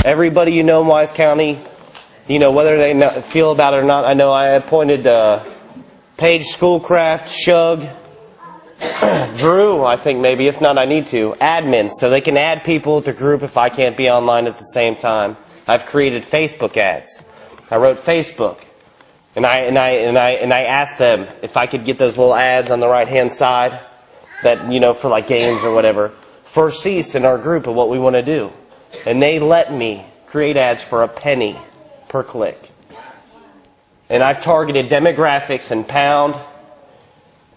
everybody you know in Wise County, you know, whether they feel about it or not. I know I appointed Paige Schoolcraft, Shug, Drew, I think maybe, if not I need to, admins, so they can add people to group if I can't be online at the same time. I've created Facebook ads. I wrote Facebook, and I asked them if I could get those little ads on the right-hand side, that, you know, for like games or whatever, for cease in our group of what we want to do. And they let me create ads for a penny per click. And I've targeted demographics and Pound,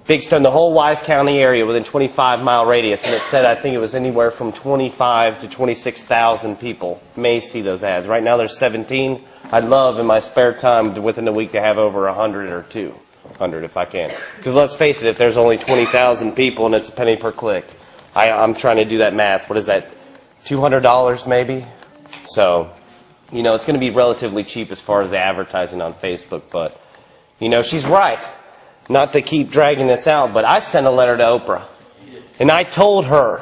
Big Stone, the whole Wise County area within 25-mile radius. And it said, I think it was anywhere from 25 to 26,000 people may see those ads. Right now there's 17. I'd love in my spare time within a week to have over 100 or 200 if I can. Because let's face it, if there's only 20,000 people and it's a penny per click, I'm trying to do that math. What is that? $200 maybe? So, you know, it's going to be relatively cheap as far as the advertising on Facebook. But, you know, she's right. Not to keep dragging this out, but I sent a letter to Oprah. And I told her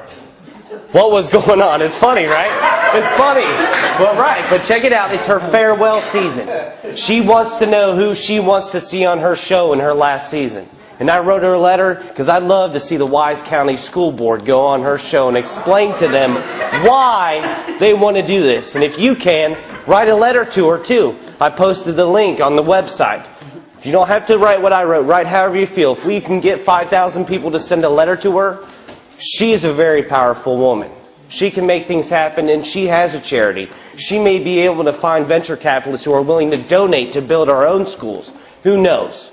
what was going on. It's funny, right? It's funny. Well, right. But check it out. It's her farewell season. She wants to know who she wants to see on her show in her last season. And I wrote her a letter because I'd love to see the Wise County School Board go on her show and explain to them why they want to do this. And if you can, write a letter to her too. I posted the link on the website. You don't have to write what I wrote. Write however you feel. If we can get 5,000 people to send a letter to her, she is a very powerful woman. She can make things happen, and she has a charity. She may be able to find venture capitalists who are willing to donate to build our own schools. Who knows?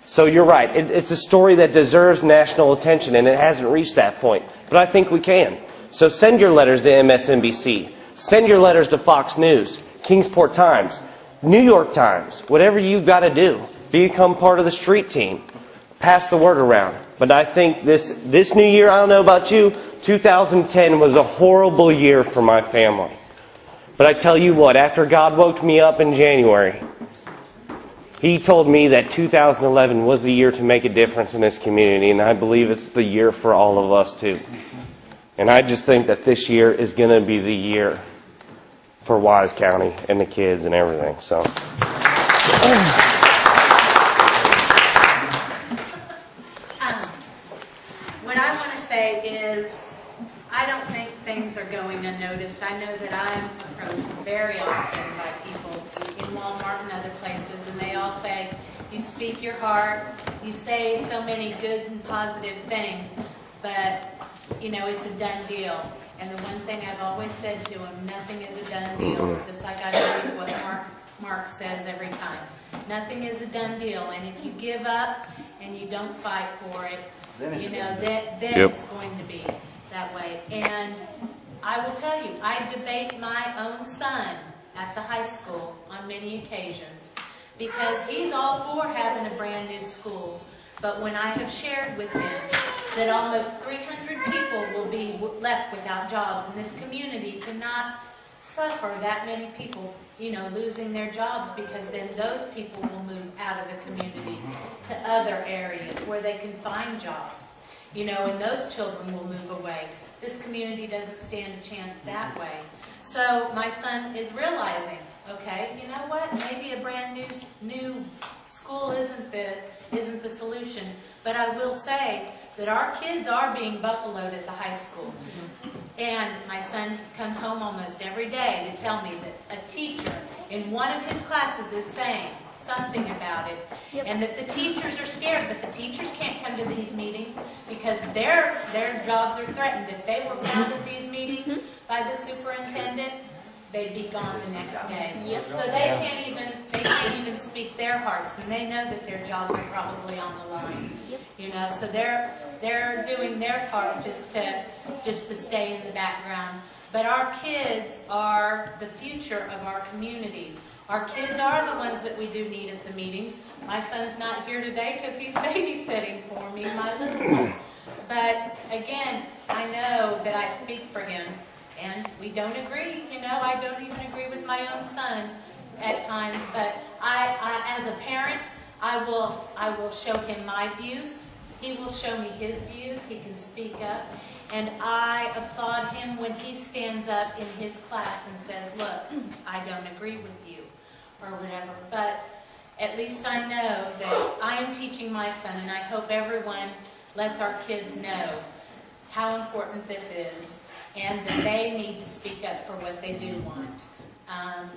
So you're right. It's a story that deserves national attention, and it hasn't reached that point. But I think we can. So send your letters to MSNBC. Send your letters to Fox News, Kingsport Times, New York Times, whatever you've got to do. Become part of the street team. Pass the word around. But I think this new year, I don't know about you, 2010 was a horrible year for my family. But I tell you what, after God woke me up in January, He told me that 2011 was the year to make a difference in this community, and I believe it's the year for all of us too. And I just think that this year is going to be the year for Wise County and the kids and everything. So. What I want to say is, I don't think things are going unnoticed. I know that I'm approached very often by people in Walmart and other places, and they all say, you speak your heart, you say so many good and positive things, but, you know, it's a done deal. And the one thing I've always said to them, nothing is a done deal, just like I believe what Mark says every time. Nothing is a done deal, and if you give up and you don't fight for it, you know, then it's going to be that way. And I will tell you, I debate my own son at the high school on many occasions because he's all for having a brand new school. But when I have shared with him that almost 300 people will be left without jobs, and this community cannot suffer that many people, you know, losing their jobs, because then those people will move out of the community to other areas where they can find jobs, you know, and those children will move away. This community doesn't stand a chance that way. So my son is realizing, okay, you know what, maybe a brand new school isn't the solution, but I will say that our kids are being buffaloed at the high school. And my son comes home almost every day to tell me that a teacher in one of his classes is saying something about it, and that the teachers are scared, but the teachers can't come to these meetings because their jobs are threatened. If they were found at these meetings by the superintendent, they'd be gone the next day. So they can't even speak their hearts, and they know that their jobs are probably on the line. You know, so they're doing their part just to stay in the background. But our kids are the future of our communities. Our kids are the ones that we do need at the meetings. My son's not here today because he's babysitting for me, my little one. But again, I know that I speak for him, and we don't agree. You know, I don't even agree with my own son at times. But I as a parent, I will show him my views, He will show me his views, he can speak up, and I applaud him when he stands up in his class and says, look, I don't agree with you, or whatever. But at least I know that I am teaching my son, and I hope everyone lets our kids know how important this is, and that they need to speak up for what they do want.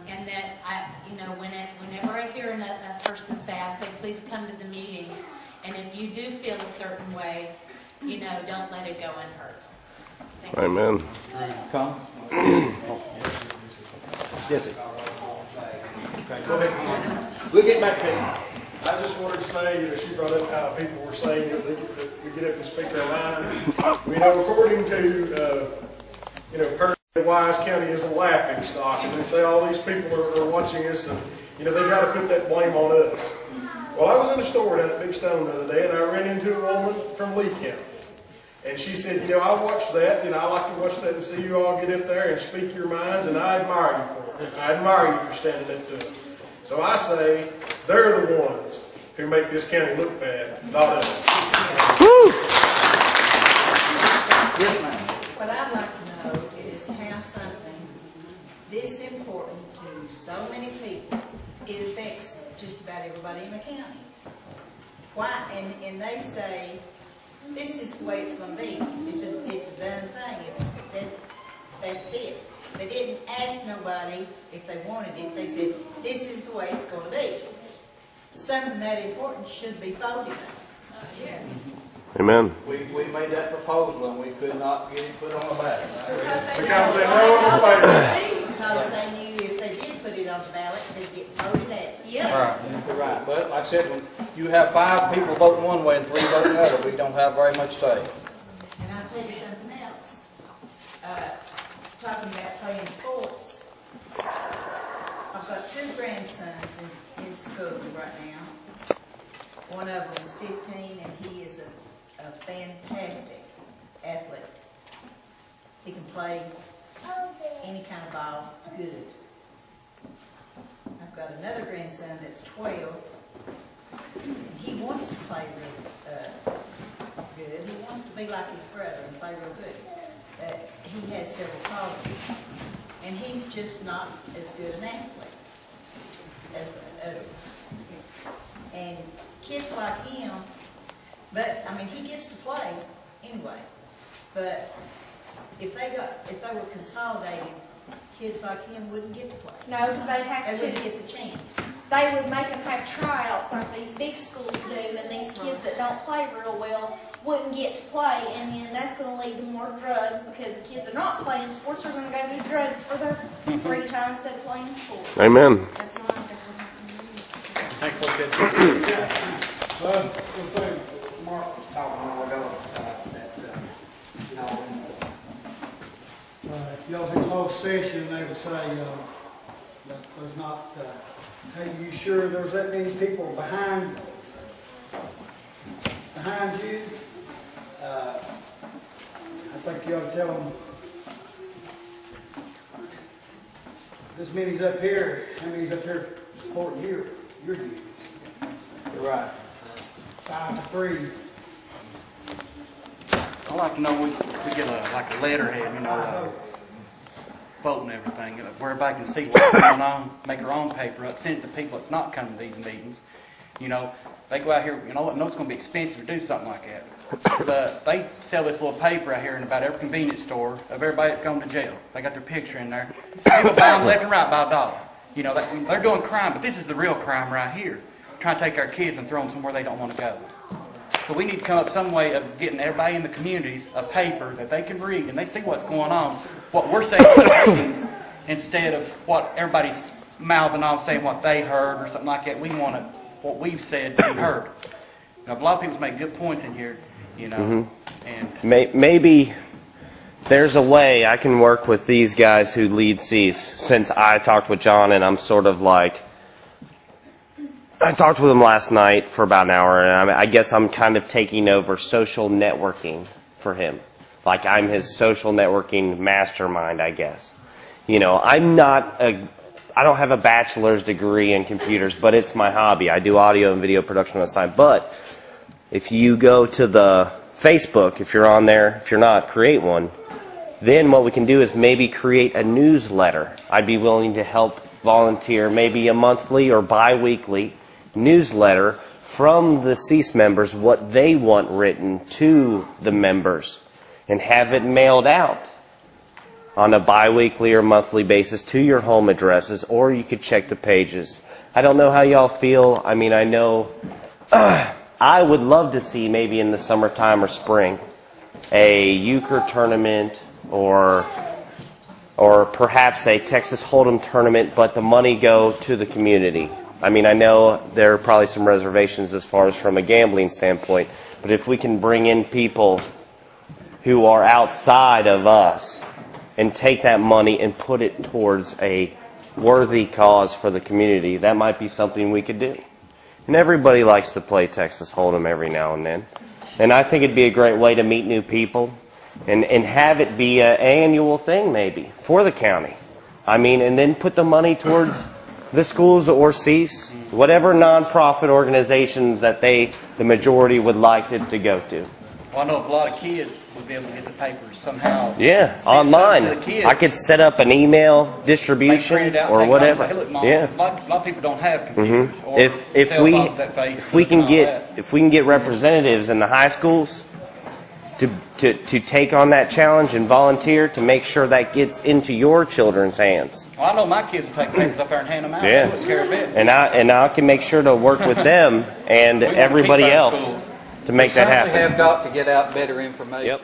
And that whenever I hear a person say, I say, please come to the meetings, and if you do feel a certain way, don't let it go unheard. Thank you. Amen. Come. Jesse. Go ahead. We'll get back to you. I just wanted to say, she brought up how people were saying that we get up and speak our mind. According to, Wise County is a laughing stock, and they say all these people are watching us, and, they got to put that blame on us. Well, I was in a store down at Big Stone the other day, and I ran into a woman from Lee County. And she said, I watch that, I like to watch that and see you all get up there and speak your minds, and I admire you for it. I admire you for standing up to it. So I say, they're the ones who make this county look bad, not us. Woo! Yes, ma'am. What I'd like to know is how something this important to so many people, it affects just about everybody in the county. Why? And they say, this is the way it's going to be. It's a done thing. That's it. They didn't ask nobody if they wanted it. They said, this is the way it's going to be. Something that important should be voted on. Yes. Amen. We made that proposal and we could not get it put on the ballot. Because they know I'm fighting. Because they knew if they did put it on the ballot, they'd get voted at. Yep. Right, you're right. But like I said, when you have 5 people voting one way and 3 voting the other, we don't have very much say. And I'll tell you something else. Talking about playing sports. I've got 2 grandsons in school right now. One of them is 15 and he is a fantastic athlete. He can play any kind of ball good. I've got another grandson that's 12 and he wants to play real good. He wants to be like his brother and play real good. He has cerebral palsy, and he's just not as good an athlete as the other. And kids like him, he gets to play anyway. But if they were consolidated, kids like him wouldn't get to play. No, because they'd They have wouldn't to. get the chance. They would make them have tryouts like these big schools do, and these kids that don't play real well wouldn't get to play, and then that's going to lead to more drugs because the kids are not playing sports. Are going to go do drugs for their free time instead of playing sports. Amen. That's what I'm thinking. Well, the thing Mark was talking a while ago, y'all's in closed session, they would say, that there's not, hey, you sure there's that many people behind you? I think you ought to tell them, this many's up here, how many's up here supporting your views? You're right. 5 to 3. I'd like to know, we get a letterhead, vote and everything, where everybody can see what's going on, make our own paper up, send it to people that's not coming to these meetings. They go out here, I know it's going to be expensive to do something like that. But they sell this little paper out here in about every convenience store of everybody that's gone to jail. They got their picture in there. People buy them left and right by $1. They're doing crime, but this is the real crime right here. Trying to take our kids and throw them somewhere they don't want to go. So we need to come up with some way of getting everybody in the communities a paper that they can read and they see what's going on, what we're saying in the meetings, instead of what everybody's mouthing off saying what they heard or something like that. We want what we've said to be heard. A lot of people make good points in here, and Maybe there's a way I can work with these guys who lead C's, since I talked with John and I'm sort of like, I talked with him last night for about an hour, and I guess I'm kind of taking over social networking for him. Like I'm his social networking mastermind, I guess. I don't have a bachelor's degree in computers, but it's my hobby. I do audio and video production on the side. But if you go to the Facebook, if you're on there, if you're not, create one. Then what we can do is maybe create a newsletter. I'd be willing to help volunteer maybe a monthly or bi-weekly newsletter from the CEAS members, what they want written to the members, and have it mailed out on a bi-weekly or monthly basis to your home addresses, or you could check the pages. I don't know how y'all feel. I mean, I know I would love to see maybe in the summertime or spring a euchre tournament or perhaps a Texas Hold'em tournament, but the money go to the community. I mean, I know there are probably some reservations as far as from a gambling standpoint, but if we can bring in people who are outside of us and take that money and put it towards a worthy cause for the community, that might be something we could do. And everybody likes to play Texas Hold'em every now and then. And I think it'd be a great way to meet new people and have it be an annual thing maybe for the county. I mean, and then put the money towards the schools or CEAS, whatever nonprofit organizations that the majority would like it to go to. Well, I know a lot of kids would be able to get the papers somehow. Yeah, Send it online. to the kids. I could set up an email They print distribution it out, or take it home, whatever. say, "Hey, look, Mom," Yeah. 'cause a lot of people don't have computers or If cell we phones that face if we and can all get that. if we can get representatives in the high schools to take on that challenge and volunteer to make sure that gets into your children's hands. Well, I know my kids would take papers up there and hand them out. Yeah. They wouldn't care a bit. And I can make sure to work with them and We wanna everybody keep our else schools. to make that Certainly happen. have got to get out better information. Yep.